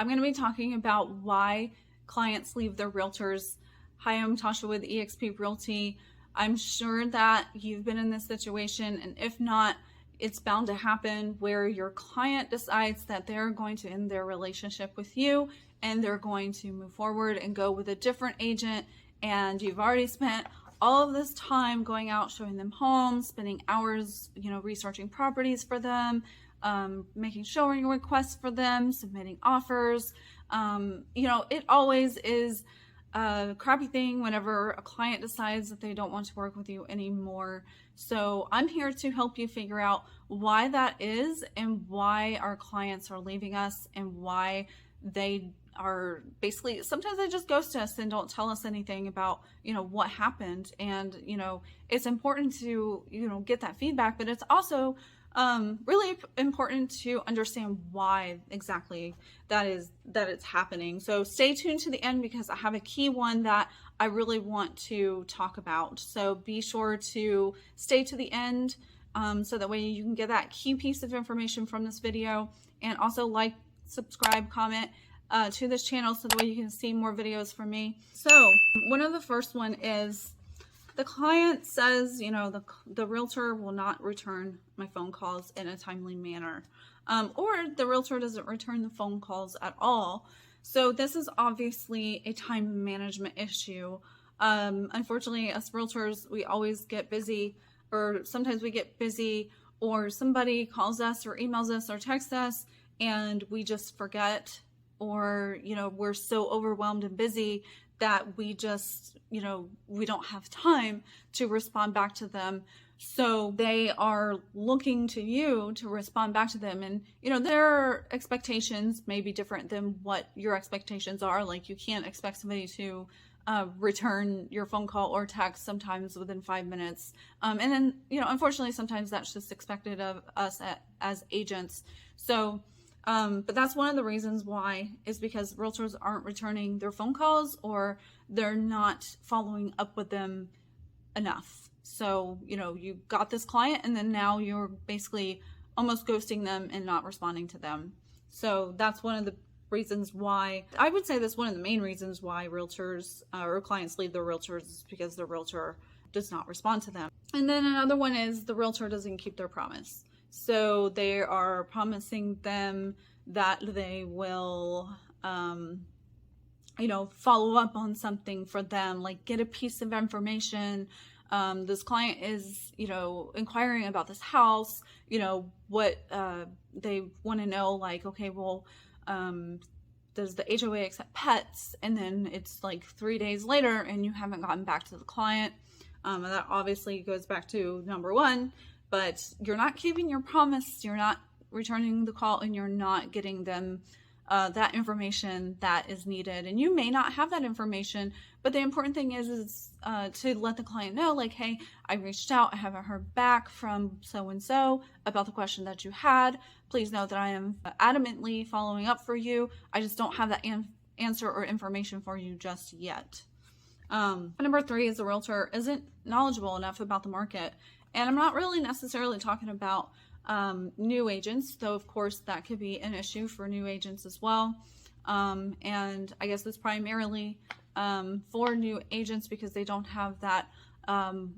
I'm going to be talking about why clients leave their realtors. Hi, I'm Tasha with eXp Realty. I'm sure that you've been in this situation, and if not, it's bound to happen where your client decides that they're going to end their relationship with you and they're going to move forward and go with a different agent, and you've already spent all of this time going out, showing them homes, spending hours, researching properties for them, making showing requests for them, submitting offers. It always is a crappy thing whenever a client decides that they don't want to work with you anymore. So I'm here to help you figure out why that is and why our clients are leaving us and why they are basically, sometimes they just ghost us and don't tell us anything about, what happened. And, it's important to, get that feedback, but it's also really important to understand why exactly that it's happening. So stay tuned to the end because I have a key one that I really want to talk about. So be sure to stay to the end so that way you can get that key piece of information from this video, and also like, subscribe, comment to this channel so that way you can see more videos from me. So one of the first one is the client says, the realtor will not return my phone calls in a timely manner, or the realtor doesn't return the phone calls at all. So this is obviously a time management issue. Unfortunately, us realtors, we always get busy, or sometimes we get busy, or somebody calls us or emails us or texts us and we just forget, or, we're so overwhelmed and busy that we just, we don't have time to respond back to them. So they are looking to you to respond back to them. And, their expectations may be different than what your expectations are. Like, you can't expect somebody to return your phone call or text sometimes within 5 minutes. And then, unfortunately, sometimes that's just expected of us as agents. So, but that's one of the reasons why, is because realtors aren't returning their phone calls, or they're not following up with them enough. So, you got this client and then now you're basically almost ghosting them and not responding to them. So that's one of the reasons why, I would say that's one of the main reasons why realtors or clients leave their realtors, is because the realtor does not respond to them. And then another one is the realtor doesn't keep their promise. So they are promising them that they will, follow up on something for them, like get a piece of information. This client is, inquiring about this house, what they want to know, like, okay, well, does the HOA accept pets? And then it's like 3 days later and you haven't gotten back to the client. And that obviously goes back to number one. But you're not keeping your promise, you're not returning the call, and you're not getting them that information that is needed. And you may not have that information, but the important thing is to let the client know, like, hey, I reached out, I haven't heard back from so-and-so about the question that you had. Please know that I am adamantly following up for you. I just don't have that answer or information for you just yet. Number 3 is the realtor isn't knowledgeable enough about the market. And I'm not really necessarily talking about new agents, though of course that could be an issue for new agents as well. And I guess it's primarily for new agents because they don't have that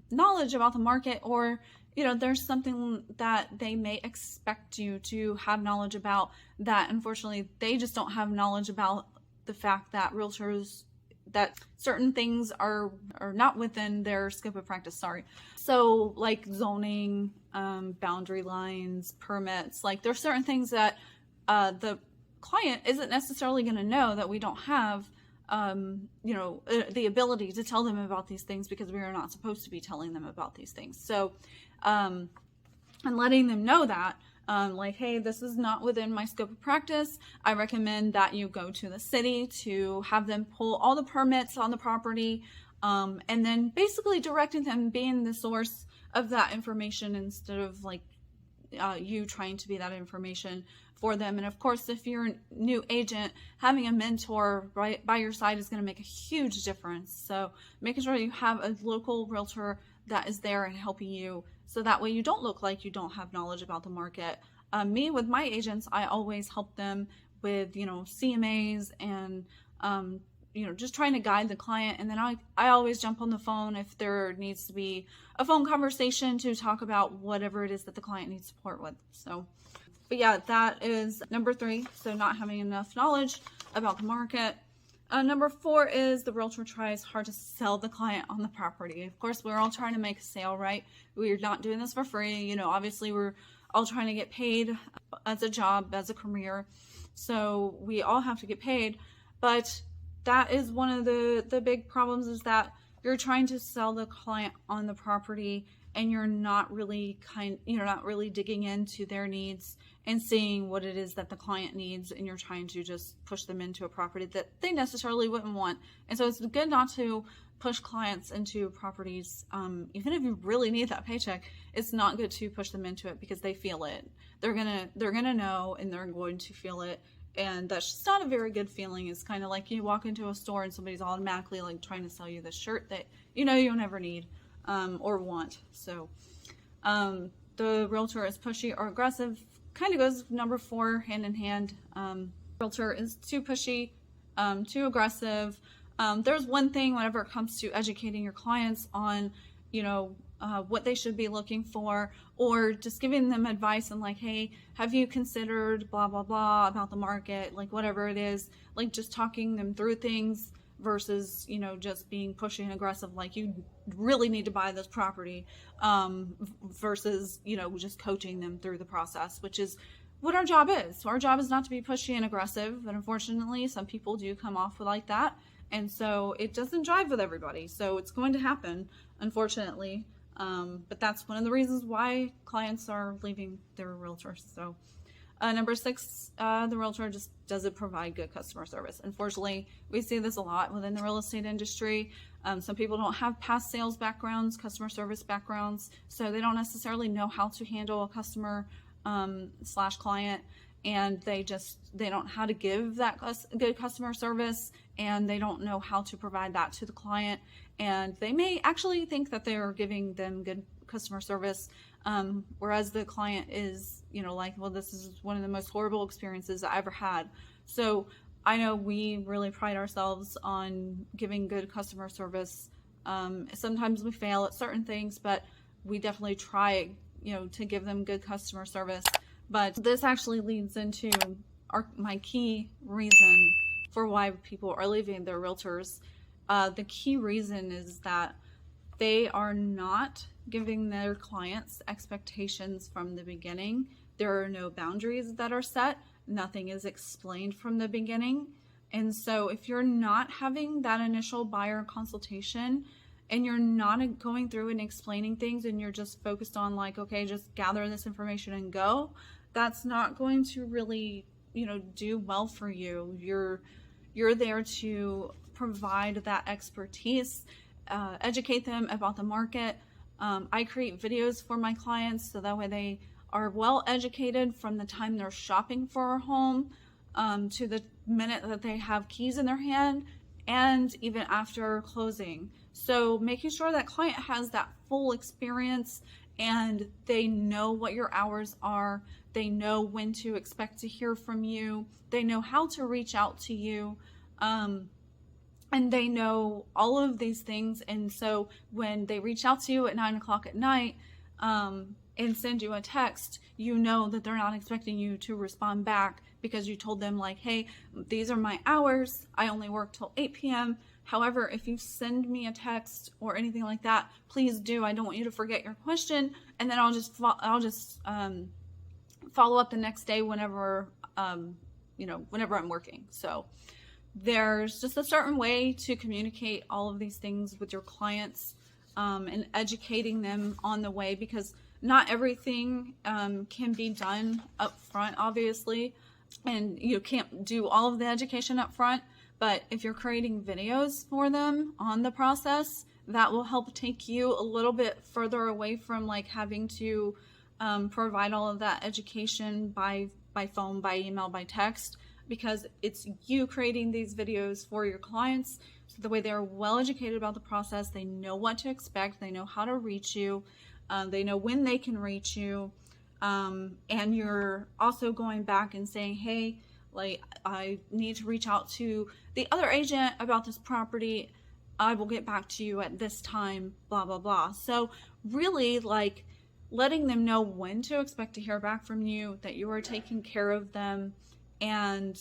knowledge about the market, or there's something that they may expect you to have knowledge about that unfortunately they just don't have knowledge about. The fact that realtors, that certain things are not within their scope of practice, So like zoning, boundary lines, permits, like there's certain things that the client isn't necessarily going to know, that we don't have, the ability to tell them about these things because we are not supposed to be telling them about these things. So, and letting them know that, like, hey, this is not within my scope of practice. I recommend that you go to the city to have them pull all the permits on the property, and then basically directing them, being the source of that information instead of like you trying to be that information for them. And of course, if you're a new agent, having a mentor right by your side is going to make a huge difference. So making sure you have a local realtor that is there and helping you, so that way you don't look like you don't have knowledge about the market. Me, with my agents, I always help them with, CMAs and, just trying to guide the client. And then I always jump on the phone if there needs to be a phone conversation to talk about whatever it is that the client needs support with. So, but yeah, that is number 3. So not having enough knowledge about the market. Number 4 is the realtor tries hard to sell the client on the property. Of course, we're all trying to make a sale, right? We're not doing this for free. Obviously we're all trying to get paid as a job, as a career. So we all have to get paid. But that is one of the big problems, is that you're trying to sell the client on the property and you're not really digging into their needs and seeing what it is that the client needs, and you're trying to just push them into a property that they necessarily wouldn't want. And so it's good not to push clients into properties, even if you really need that paycheck. It's not good to push them into it, because they feel it. They're gonna know, and they're going to feel it. And that's just not a very good feeling. It's kind of like you walk into a store and somebody's automatically like trying to sell you this shirt that you'll never need or want. So the realtor is pushy or aggressive. Kind of goes number 4 hand in hand. Realtor is too pushy, too aggressive. There's one thing whenever it comes to educating your clients on, what they should be looking for, or just giving them advice and like, hey, have you considered blah, blah, blah about the market, like whatever it is, like just talking them through things versus, just being pushy and aggressive, like you really need to buy this property, versus, just coaching them through the process, which is what our job is. So our job is not to be pushy and aggressive, but unfortunately some people do come off like that. And so it doesn't drive with everybody. So it's going to happen, unfortunately. But that's one of the reasons why clients are leaving their realtors. So number 6, the realtor just doesn't provide good customer service. Unfortunately, we see this a lot within the real estate industry. Some people don't have past sales backgrounds, customer service backgrounds, so they don't necessarily know how to handle a customer / client, and they don't know how to give that good customer service, and they don't know how to provide that to the client. And they may actually think that they're giving them good customer service, whereas the client is, like, well, this is one of the most horrible experiences I ever had. So I know we really pride ourselves on giving good customer service. Sometimes we fail at certain things, but we definitely try, to give them good customer service. But this actually leads into my key reason for why people are leaving their realtors. The key reason is that they are not giving their clients expectations from the beginning. There are no boundaries that are set. Nothing is explained from the beginning. And so if you're not having that initial buyer consultation, and you're not going through and explaining things, and you're just focused on like, okay, just gather this information and go, that's not going to really, do well for you. You're there to provide that expertise, educate them about the market. I create videos for my clients so that way they are well educated from the time they're shopping for a home to the minute that they have keys in their hand, and even after closing. So making sure that client has that full experience, and they know what your hours are, they know when to expect to hear from you, they know how to reach out to you, and they know all of these things. And so when they reach out to you at 9 o'clock at night and send you a text, you know that they're not expecting you to respond back, because you told them like, hey, these are my hours, I only work till 8 p.m. However, if you send me a text or anything like that, please do. I don't want you to forget your question, and then I'll just follow up the next day whenever whenever I'm working. So there's just a certain way to communicate all of these things with your clients, and educating them on the way, because not everything can be done up front, obviously, and you can't do all of the education up front. But if you're creating videos for them on the process, that will help take you a little bit further away from like having to provide all of that education by phone, by email, by text, because it's you creating these videos for your clients. So the way they're well educated about the process, they know what to expect, they know how to reach you, they know when they can reach you, and you're also going back and saying, hey, Like, I need to reach out to the other agent about this property. I will get back to you at this time, blah, blah, blah. So really, like, letting them know when to expect to hear back from you, that you are taking care of them, and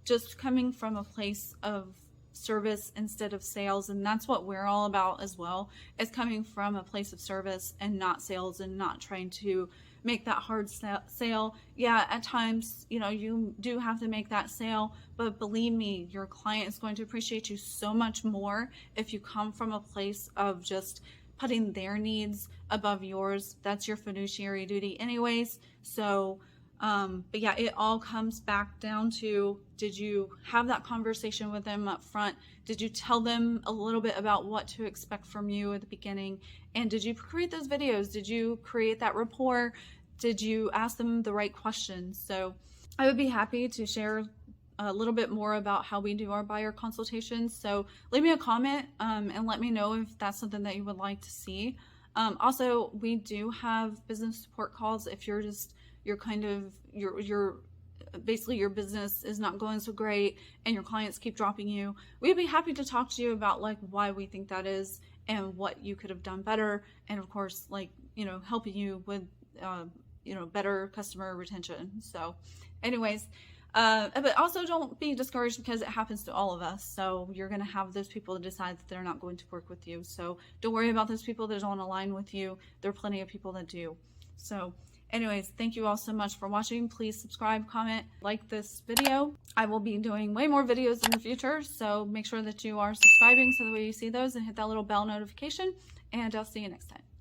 just coming from a place of service instead of sales. And that's what we're all about as well, is coming from a place of service and not sales, and not trying to make that hard sale. Yeah, at times, you know, you do have to make that sale, but believe me, your client is going to appreciate you so much more if you come from a place of just putting their needs above yours. That's your fiduciary duty anyways. So but yeah, it all comes back down to, did you have that conversation with them up front? Did you tell them a little bit about what to expect from you at the beginning? And did you create those videos? Did you create that rapport? Did you ask them the right questions? So I would be happy to share a little bit more about how we do our buyer consultations. So leave me a comment and let me know if that's something that you would like to see. Also, we do have business support calls if you're basically your business is not going so great and your clients keep dropping you. We'd be happy to talk to you about like why we think that is and what you could have done better, and of course, like, you know, helping you with better customer retention. So anyways, but also don't be discouraged, because it happens to all of us. So you're going to have those people that decide that they're not going to work with you. So don't worry about those people that don't align with you. There are plenty of people that do. So anyways, thank you all so much for watching. Please subscribe, comment, like this video. I will be doing way more videos in the future, so make sure that you are subscribing so that way you see those, and hit that little bell notification, and I'll see you next time.